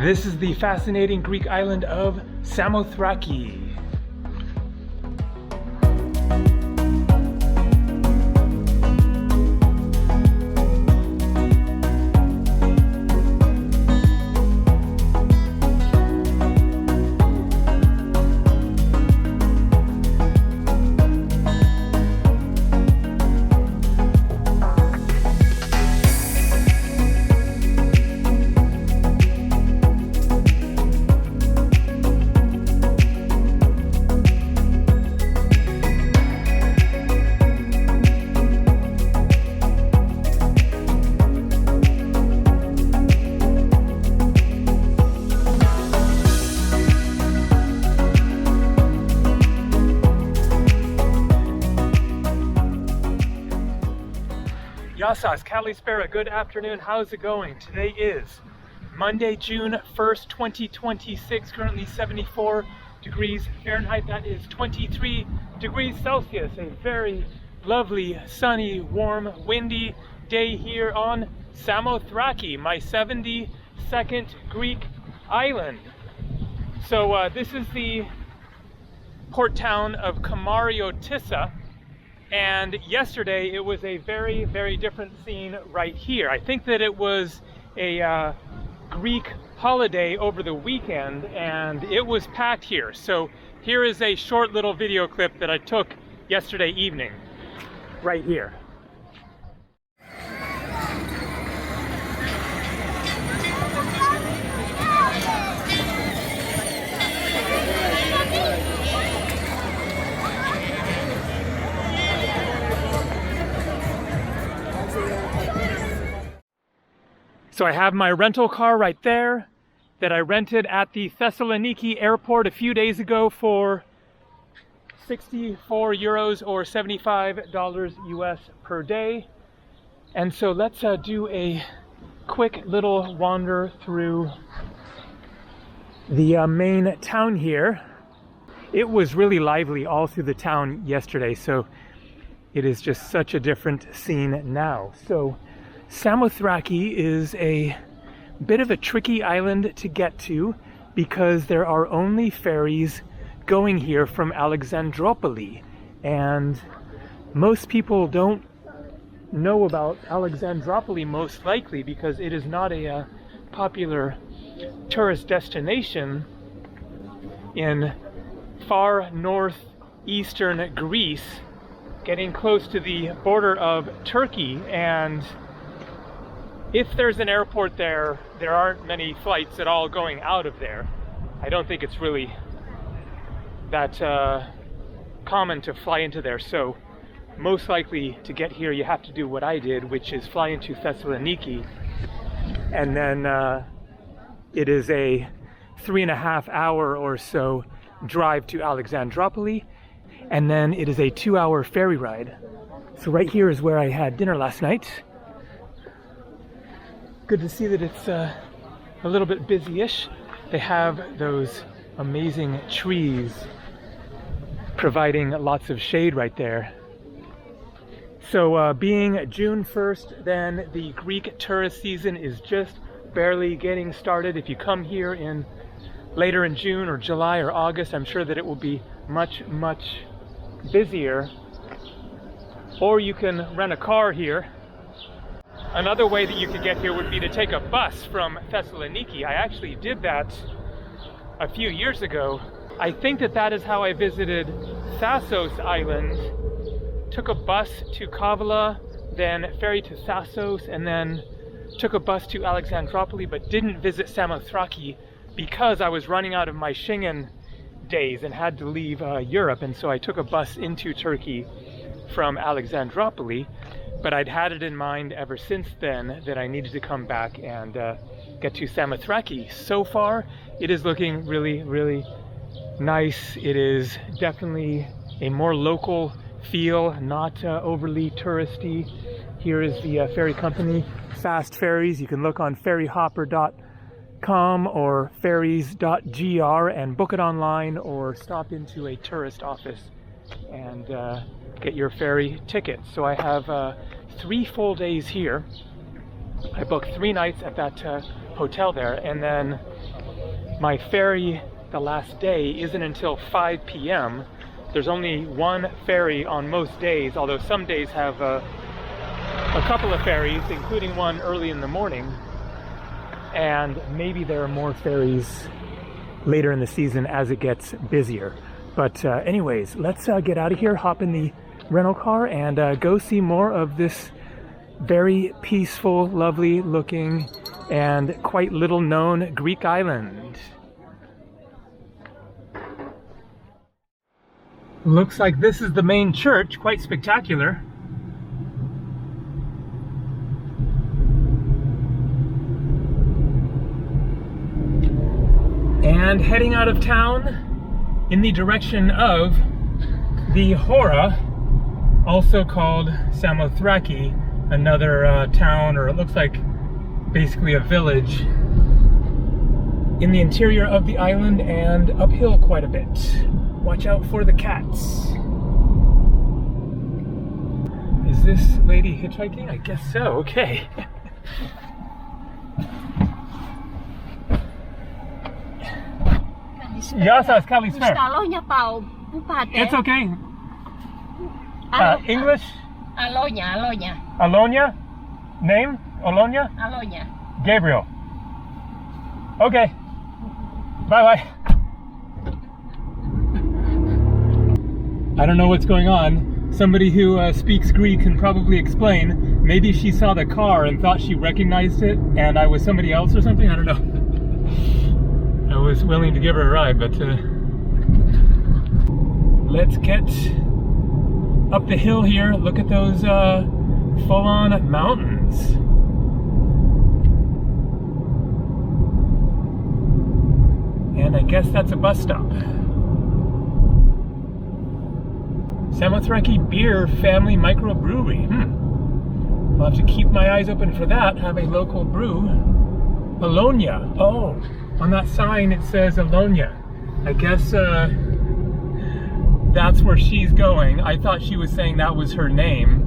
This is the fascinating Greek island of Samothraki. Yassas, Kalispera, good afternoon. How's it going? Today is Monday, June 1st, 2026, currently 74 degrees Fahrenheit. That is 23 degrees Celsius. A very lovely, sunny, warm, windy day here on Samothraki, my 72nd Greek island. So this is the port town of Kamariotissa. And yesterday it was a very, very different scene right here. I think that it was a Greek holiday over the weekend and it was packed here. So here is a short little video clip that I took yesterday evening, right here. So I have my rental car right there that I rented at the Thessaloniki airport a few days ago for 64 euros or $75 US per day. And so let's do a quick little wander through the main town here. It was really lively all through the town yesterday, so it is just such a different scene now. So Samothraki is a bit of a tricky island to get to because there are only ferries going here from Alexandropoli, and most people don't know about Alexandropoli, most likely because it is not a popular tourist destination in far northeastern Greece, getting close to the border of Turkey. And if there's an airport there, there aren't many flights at all going out of there. I don't think it's really that common to fly into there. So most likely to get here, you have to do what I did, which is fly into Thessaloniki. And then it is a 3.5 hour or so drive to Alexandropoli. And then it is a 2-hour ferry ride. So right here is where I had dinner last night. Good to see that it's a little bit busy-ish. They have those amazing trees providing lots of shade right there. So being June 1st, then the Greek tourist season is just barely getting started. If you come here in later in June or July or August, I'm sure that it will be much, much busier. Or you can rent a car here. Another way that you could get here would be to take a bus from Thessaloniki. I actually did that a few years ago. I think that that is how I visited Thassos Island. Took a bus to Kavala, then ferry to Thassos, and then took a bus to Alexandropoli, but didn't visit Samothraki because I was running out of my Schengen days and had to leave Europe. And so I took a bus into Turkey from Alexandropoli. But I'd had it in mind ever since then that I needed to come back and get to Samothraki. So far, it is looking really, really nice. It is definitely a more local feel, not overly touristy. Here is the ferry company, Fast Ferries. You can look on ferryhopper.com or ferries.gr and book it online, or stop into a tourist office and get your ferry ticket. So I have 3 full days here. I booked 3 nights at that hotel there, and then my ferry the last day isn't until 5 p.m. There's only one ferry on most days, although some days have a couple of ferries, including one early in the morning. And maybe there are more ferries later in the season as it gets busier. But anyways, let's get out of here, hop in the rental car, and go see more of this very peaceful, lovely looking, and quite little known Greek island. Looks like this is the main church, quite spectacular. And heading out of town in the direction of the Hora, also called Samothraki, another town, or it looks like basically a village in the interior of the island and uphill quite a bit. Watch out for the cats. Is this lady hitchhiking? I guess so, okay. Yasas Kalispera. It's okay. English? Alonia. Alonia? Name? Alonia? Alonia. Gabriel. Okay. Bye-bye. I don't know what's going on. Somebody who speaks Greek can probably explain. Maybe she saw the car and thought she recognized it and I was somebody else or something. I don't know. I was willing to give her a ride, but let's get up the hill here. Look at those full-on mountains. And I guess that's a bus stop. Samothraki Beer Family Microbrewery. I'll have to keep my eyes open for that. Have a local brew. Alonia. Oh, on that sign it says Alonia. I guess that's where she's going. I thought she was saying that was her name.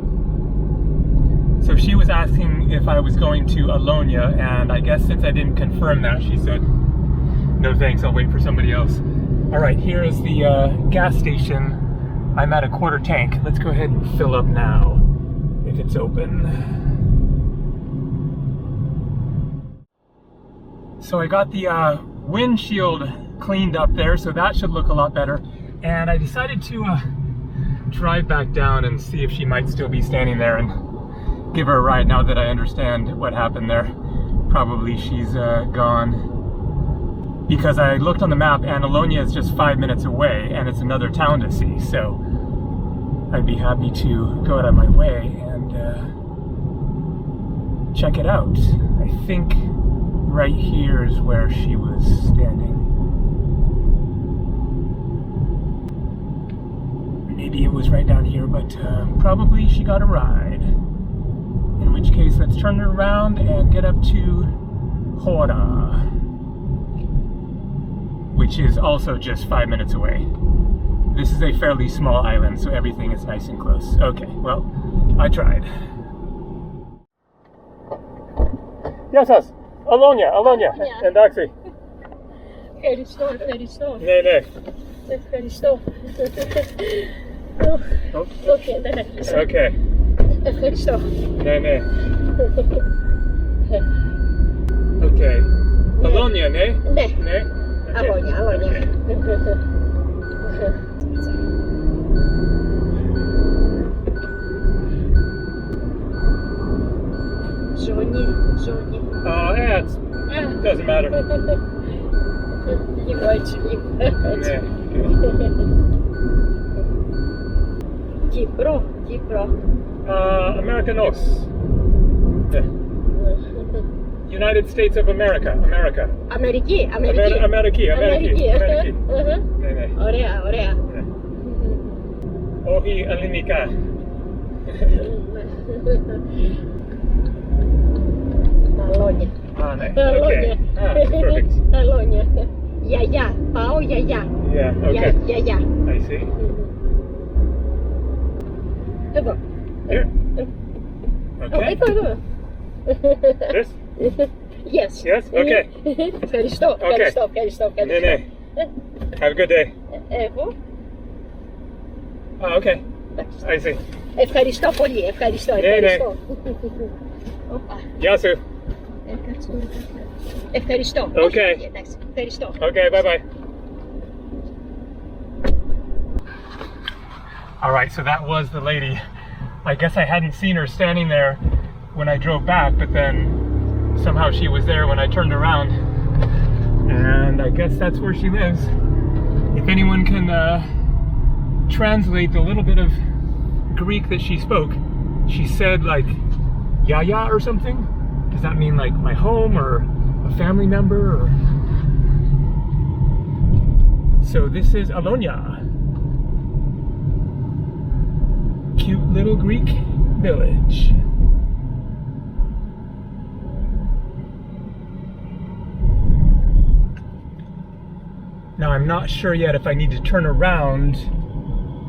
So she was asking if I was going to Alonia, and I guess since I didn't confirm that, she said, no thanks, I'll wait for somebody else. All right, here is the gas station. I'm at a quarter tank. Let's go ahead and fill up now, if it's open. So I got the windshield cleaned up there, so that should look a lot better. And I decided to drive back down and see if she might still be standing there and give her a ride now that I understand what happened there. Probably she's gone. Because I looked on the map and Alonia is just 5 minutes away and it's another town to see, so I'd be happy to go out of my way and check it out. I think right here is where she was standing. Maybe it was right down here, but probably she got a ride. In which case, let's turn it around and get up to Hora, which is also just 5 minutes away. This is a fairly small island, so everything is nice and close. Okay, well, I tried. Yes, Alonia. Yeah. En taxi. Very slow. Nee. Very slow. Oh. Okay, then Okay. very slow. Nee. Okay. Alonia, nee? Nee. Nee? Okay. Alonia. Okay. Johnny. Oh, yeah, it doesn't matter. You watch. Nee. Kipro. Americanos. Yeah. United States of America. Ameriki. Ameriki. Uh-huh. Nee. Orea. Ohi Alinika. Alonia. Nee. Okay. Perfect. Alonia. Yeah. Pao, yeah. Yeah, okay. Yeah. I see. Here. Okay. Oh, ito. This? Yes. Yes? Okay. Ευχαριστώ. Ευχαριστώ. Nee. Have a good day. Εγώ. Oh, okay. I see. Ευχαριστώ πολύ. Ευχαριστώ. Όπα. Γεια σου. Ευχαριστώ. Okay. Εντάξει. Ευχαριστώ. Okay, bye-bye. All right, so that was the lady. I guess I hadn't seen her standing there when I drove back, but then somehow she was there when I turned around. And I guess that's where she lives. If anyone can translate the little bit of Greek that she spoke, she said like yaya or something. Does that mean like my home or a family member? Or... So this is Alonia. Cute little Greek village. Now I'm not sure yet if I need to turn around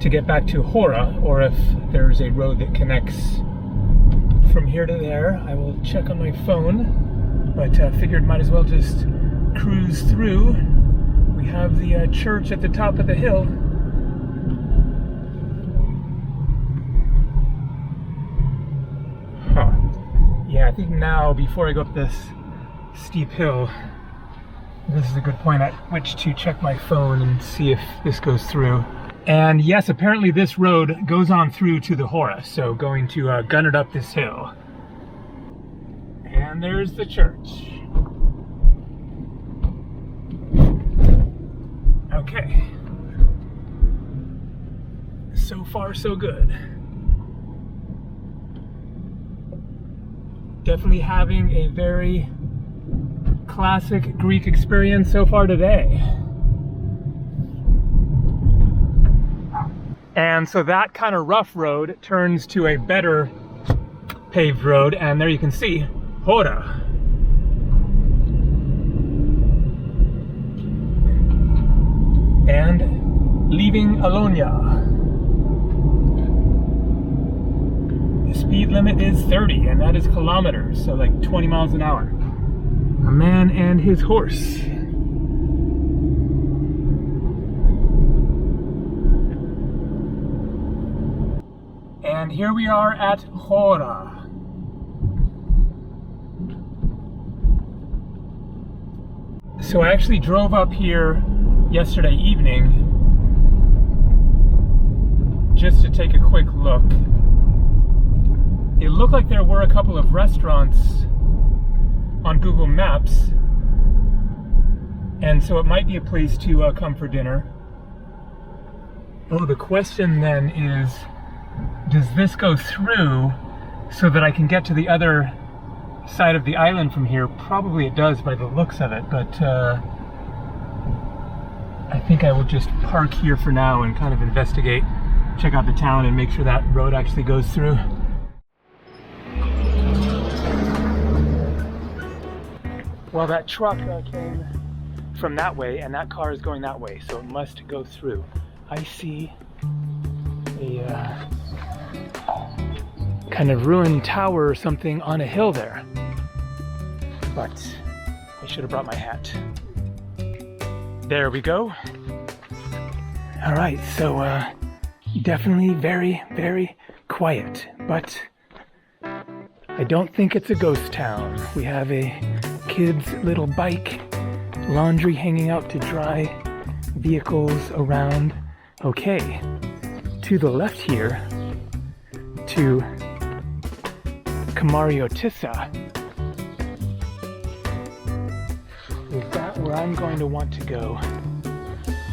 to get back to Hora or if there's a road that connects from here to there. I will check on my phone, but figured might as well just cruise through. We have the church at the top of the hill. Huh. Yeah, I think now before I go up this steep hill, this is a good point at which to check my phone and see if this goes through. And yes, apparently this road goes on through to the Hora, so going to gun it up this hill. And there's the church. Okay. So far, so good. Definitely having a very classic Greek experience so far today. And so that kind of rough road turns to a better paved road, and there you can see Hora. And leaving Alonia. The speed limit is 30, and that is kilometers, so like 20 miles an hour. A man and his horse. And here we are at Hora. So I actually drove up here yesterday evening just to take a quick look. It looked like there were a couple of restaurants on Google Maps, and so it might be a place to come for dinner. Oh, the question then is, does this go through so that I can get to the other side of the island from here? Probably it does by the looks of it, but I think I will just park here for now and kind of investigate, check out the town, and make sure that road actually goes through. Well, that truck came from that way, and that car is going that way, so it must go through. I see a kind of ruined tower or something on a hill there. But I should have brought my hat. There we go. All right, so definitely very, very quiet, but I don't think it's a ghost town. We have a kid's little bike, laundry hanging out to dry, vehicles around. Okay, to the left here, to Kamariotissa. Is that where I'm going to want to go?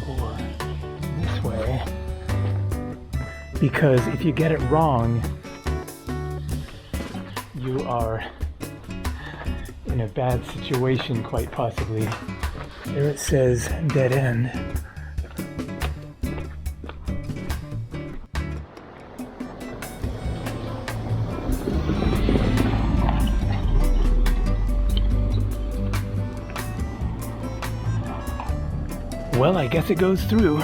Or this way? Because if you get it wrong, you are in a bad situation, quite possibly. There it says dead end. Well, I guess it goes through.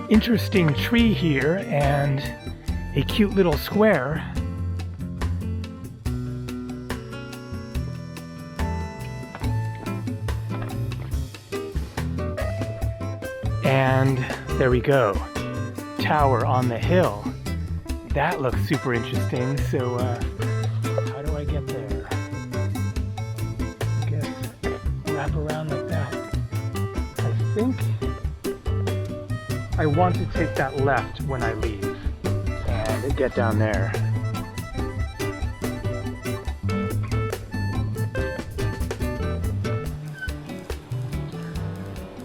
Interesting tree here and a cute little square. And there we go. Tower on the hill. That looks super interesting. So how do I get there? I guess wrap around like that. I think I want to take that left when I leave and get down there.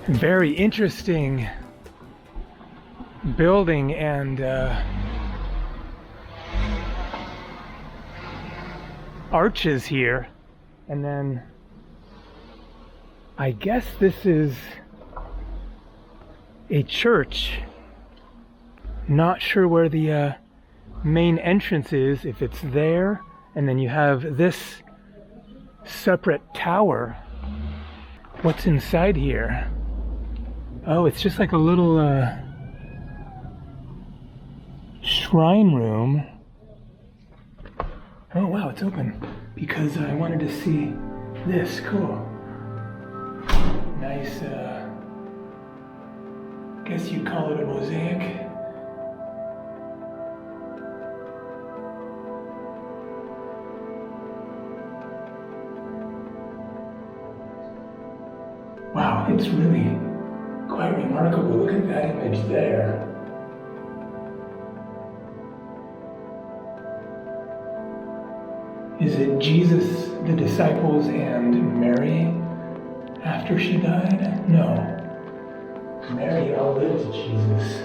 Very interesting building and arches here, and then I guess this is a church. Not sure where the main entrance is, if it's there, and then you have this separate tower. What's inside here? Oh, it's just like a little shrine room. Oh wow, it's open because I wanted to see this. Cool. Nice, guess you'd call it a mosaic. Wow, it's really quite remarkable. Look at that image there. Is it Jesus, the disciples, and Mary after she died? No. Mary outlived Jesus,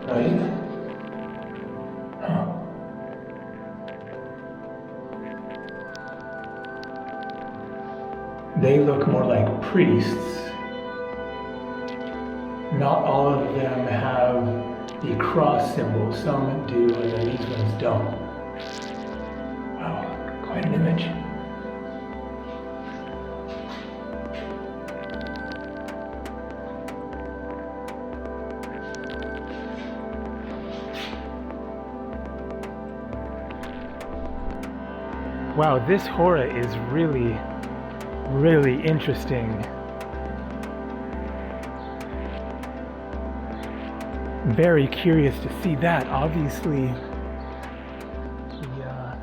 right? Huh. They look more like priests. Not all of them have the cross symbol. Some do, and then these ones don't. Wow, quite an image. Wow, this Hora is really, really interesting. Very curious to see that. Obviously, the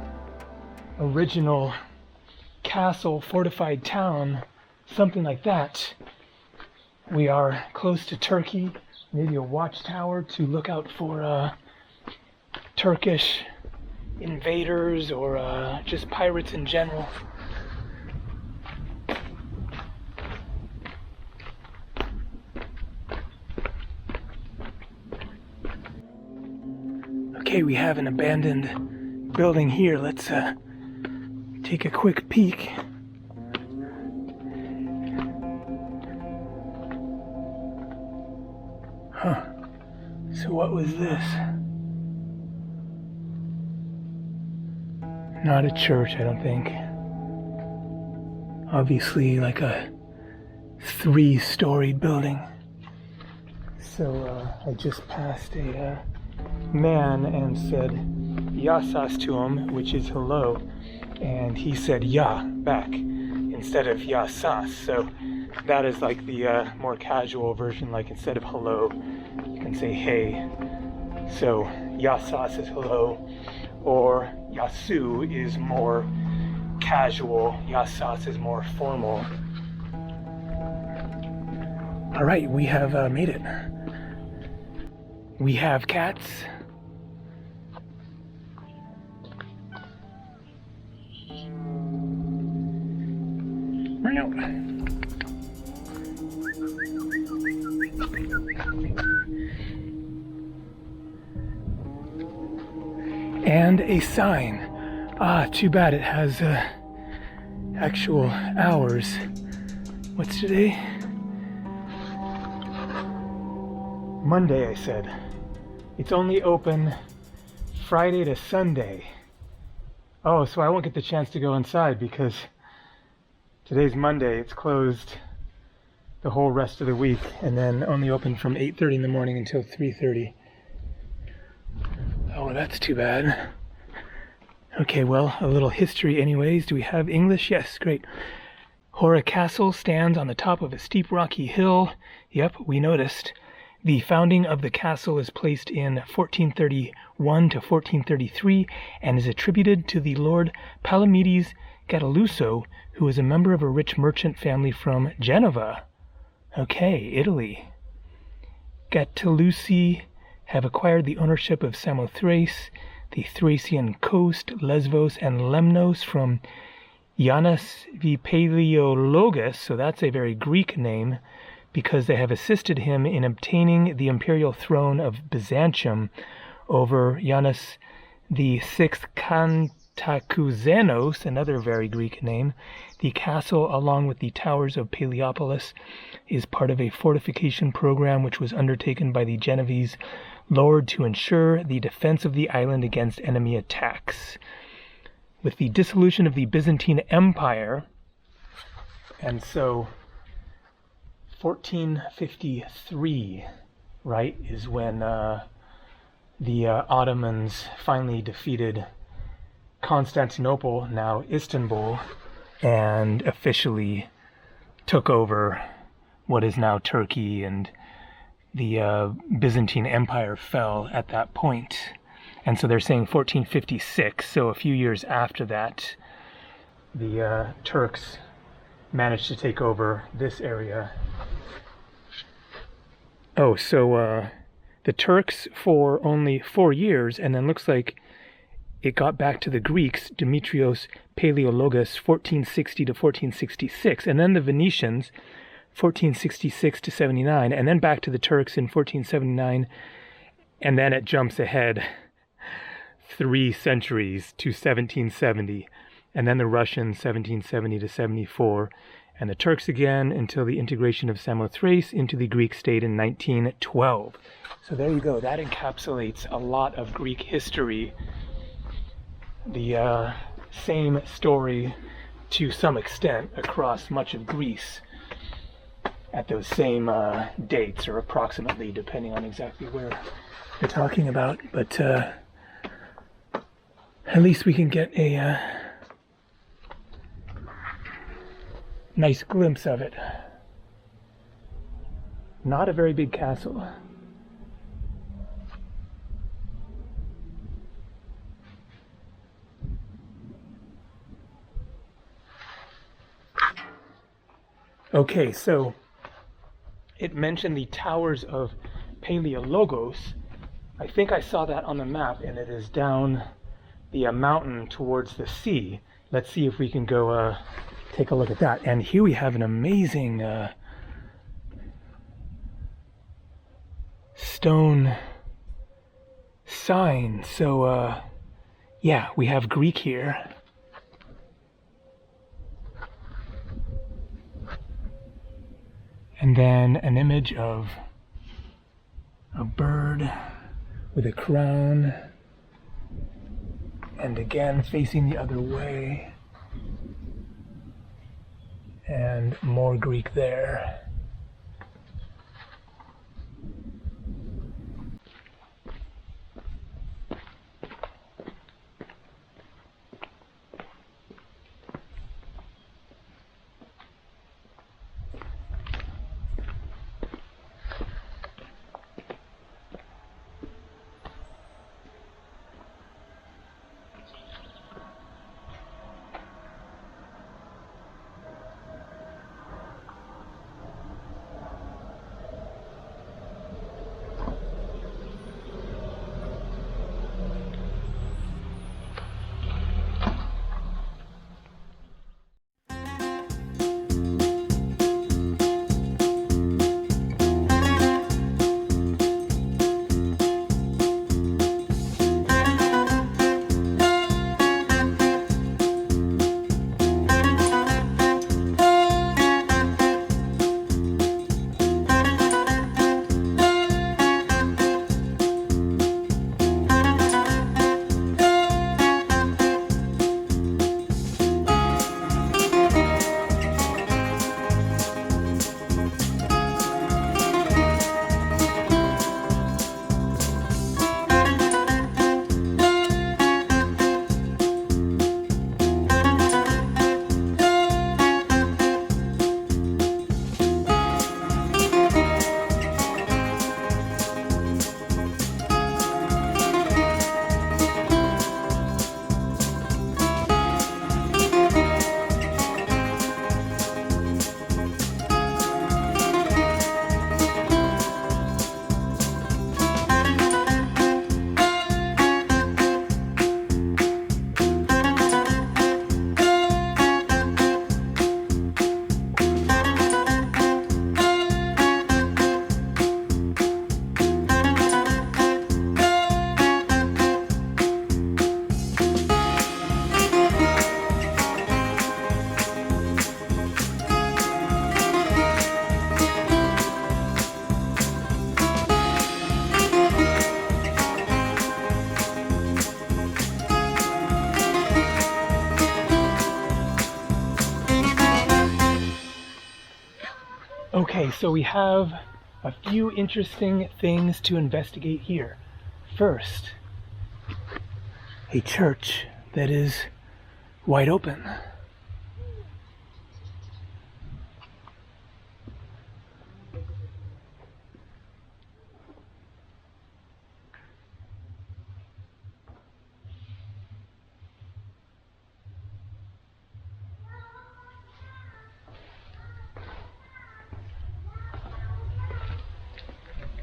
original castle, fortified town, something like that. We are close to Turkey, maybe a watchtower to look out for Turkish invaders or just pirates in general. Okay, we have an abandoned building here. Let's take a quick peek. Huh. So what was this? Not a church, I don't think. Obviously like a 3-storied building. So I just passed a man and said yasas to him, which is hello, and he said ya back instead of yasas. So that is like the more casual version, like instead of hello you can say hey. So yasas is hello, or yasu is more casual, yasas is more formal. All right, we have made it. We have cats. And a sign. Ah, too bad it has actual hours. What's today? Monday, I said. It's only open Friday to Sunday. Oh, so I won't get the chance to go inside because today's Monday. It's closed the whole rest of the week and then only open from 8:30 in the morning until 3:30. Oh, that's too bad. Okay, well, a little history anyways. Do we have English? Yes, great. Hora Castle stands on the top of a steep rocky hill. Yep, we noticed. The founding of the castle is placed in 1431 to 1433 and is attributed to the Lord Palamedes Gattuso, who was a member of a rich merchant family from Genova. Okay, Italy. Gattusi have acquired the ownership of Samothrace, the Thracian coast, Lesbos, and Lemnos from Yannis the Paleologus, so that's a very Greek name, because they have assisted him in obtaining the imperial throne of Byzantium over Yannis the Sixth Cantacuzenios, another very Greek name. The castle, along with the towers of Paleopolis, is part of a fortification program which was undertaken by the Genovese lord to ensure the defense of the island against enemy attacks. With the dissolution of the Byzantine Empire, and so 1453, right, is when the Ottomans finally defeated Constantinople, now Istanbul, and officially took over what is now Turkey, and the Byzantine Empire fell at that point. And so they're saying 1456, so a few years after that, the Turks managed to take over this area. Oh, so the Turks for only 4 years, and then looks like it got back to the Greeks, Demetrios Paleologus, 1460 to 1466, and then the Venetians, 1466 to 79, and then back to the Turks in 1479, and then it jumps ahead 3 centuries to 1770, and then the Russians, 1770 to 74, and the Turks again until the integration of Samothrace into the Greek state in 1912. So there you go. That encapsulates a lot of Greek history. The same story to some extent across much of Greece at those same dates, or approximately, depending on exactly where you're talking about. But at least we can get a nice glimpse of it. Not a very big castle. Okay, so it mentioned the towers of Paleologos. I think I saw that on the map, and it is down the mountain towards the sea. Let's see if we can go take a look at that. And here we have an amazing stone sign. So yeah, we have Greek here. And then an image of a bird with a crown, and again facing the other way, and more Greek there. Okay, so we have a few interesting things to investigate here. First, a church that is wide open.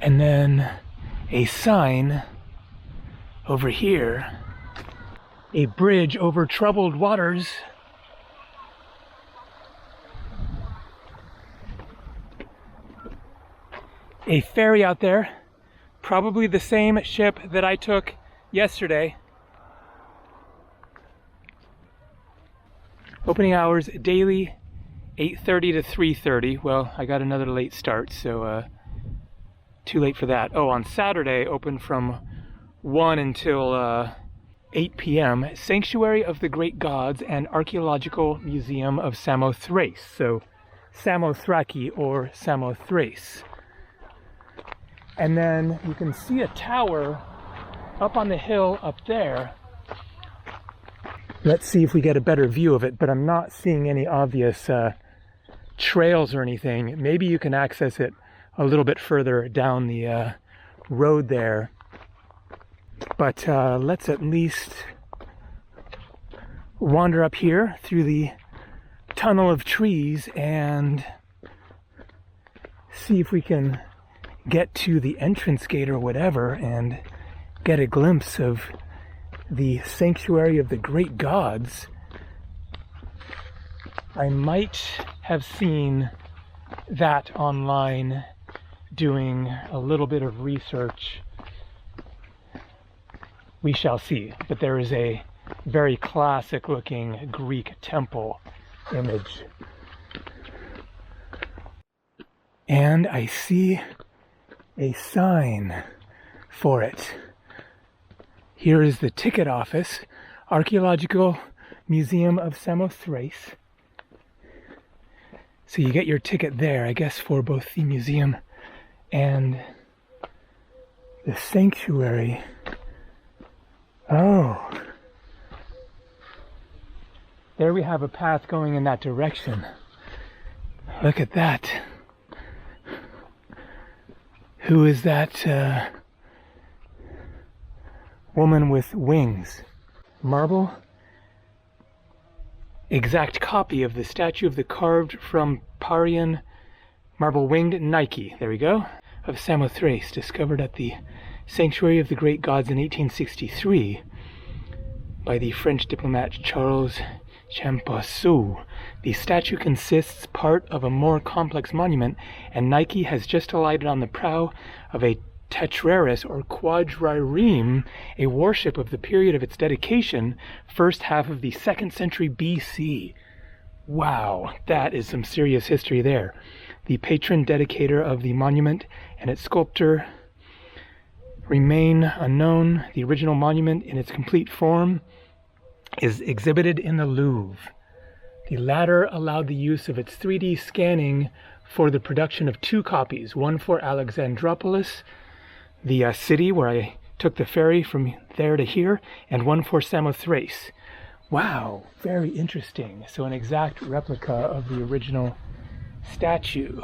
And then a sign over here, a bridge over troubled waters. A ferry out there, probably the same ship that I took yesterday. Opening hours daily, 8:30 to 3:30. Well, I got another late start, so too late for that. Oh, on Saturday, open from 1 until 8 p.m. Sanctuary of the Great Gods and Archaeological Museum of Samothrace. So, Samothraki or Samothrace. And then you can see a tower up on the hill up there. Let's see if we get a better view of it, but I'm not seeing any obvious trails or anything. Maybe you can access it a little bit further down the road there. But let's at least wander up here through the tunnel of trees and see if we can get to the entrance gate or whatever and get a glimpse of the Sanctuary of the Great Gods. I might have seen that online doing a little bit of research. We shall see. But there is a very classic looking Greek temple image. And I see a sign for it. Here is the ticket office, Archaeological Museum of Samothrace. So you get your ticket there, I guess, for both the museum and the sanctuary. Oh. There we have a path going in that direction. Look at that. Who is that woman with wings? Marble? Exact copy of the statue of the carved from Parian marble-winged Nike. There we go. Of Samothrace, discovered at the Sanctuary of the Great Gods in 1863 by the French diplomat Charles Champasseau. The statue consists part of a more complex monument, and Nike has just alighted on the prow of a tetraris or quadrireme, a warship of the period of its dedication, first half of the 2nd century BC. Wow, that is some serious history there. The patron dedicator of the monument and its sculptor remain unknown. The original monument in its complete form is exhibited in the Louvre. The latter allowed the use of its 3D scanning for the production of 2 copies, one for Alexandropolis, the city where I took the ferry from there to here, and one for Samothrace. Wow, very interesting. So an exact replica of the original statue.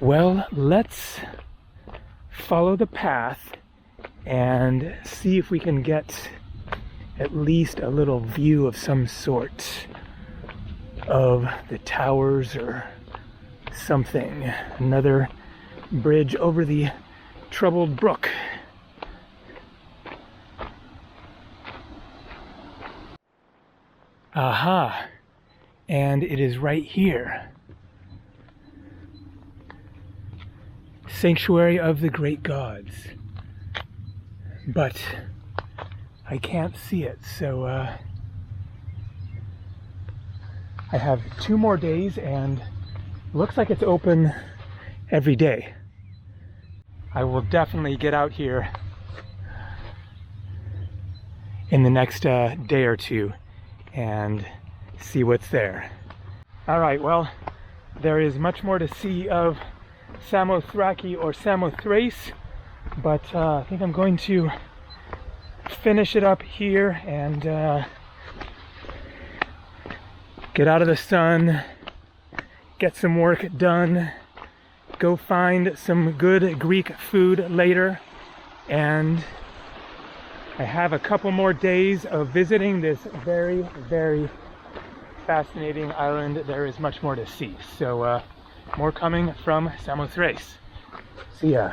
Well, let's follow the path and see if we can get at least a little view of some sort of the towers or something. Another bridge over the troubled brook. Aha! And it is right here. Sanctuary of the Great Gods. But I can't see it, so I have 2 more days and looks like it's open every day. I will definitely get out here in the next day or two and see what's there. All right, well, there is much more to see of Samothraki or Samothrace, but I think I'm going to finish it up here and get out of the sun, get some work done, go find some good Greek food later, and I have a couple more days of visiting this very, very fascinating island. There is much more to see. So more coming from Samothrace. See ya.